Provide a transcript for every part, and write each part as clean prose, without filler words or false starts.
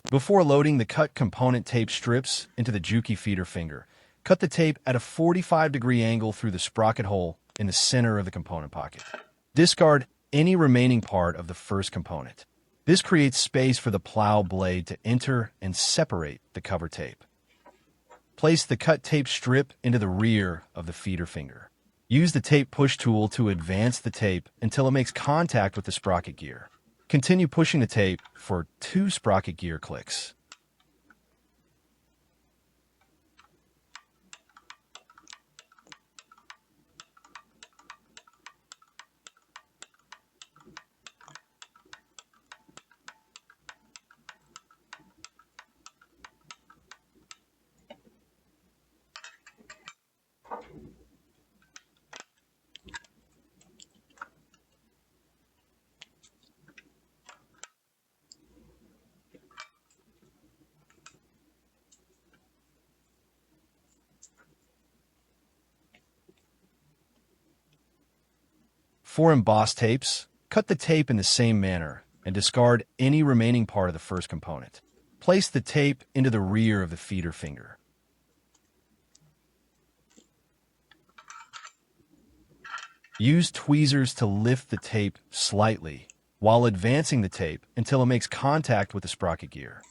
Before loading the cut component tape strips into the Juki Feeder Finger, cut the tape at a 45-degree angle through the sprocket hole in the center of the component pocket. Discard any remaining part of the first component. This creates space for the plow blade to enter and separate the cover tape. Place the cut tape strip into the rear of the feeder finger. Use the tape push tool to advance the tape until it makes contact with the sprocket gear. Continue pushing the tape for 2 sprocket gear clicks. For embossed tapes, cut the tape in the same manner and discard any remaining part of the first component. Place the tape into the rear of the feeder finger. Use tweezers to lift the tape slightly while advancing the tape until it makes contact with the sprocket gear.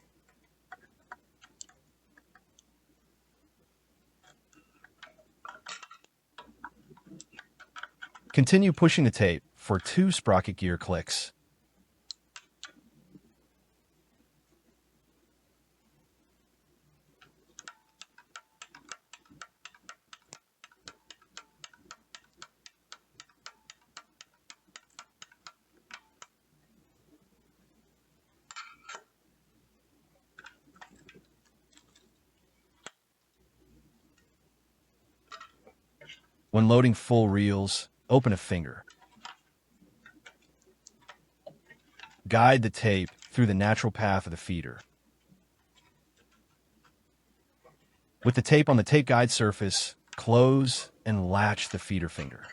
Continue pushing the tape for 2 sprocket gear clicks. When loading full reels, open a finger. Guide the tape through the natural path of the feeder. With the tape on the tape guide surface, close and latch the feeder finger.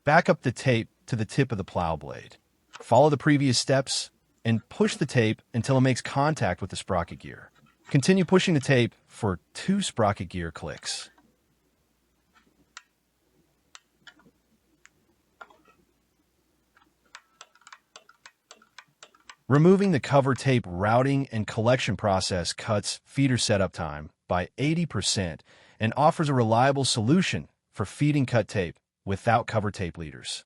Back up the tape to the tip of the plow blade. Follow the previous steps and push the tape until it makes contact with the sprocket gear. Continue pushing the tape for 2 sprocket gear clicks. Removing the cover tape routing and collection process cuts feeder setup time by 80% and offers a reliable solution for feeding cut tape without cover tape leaders.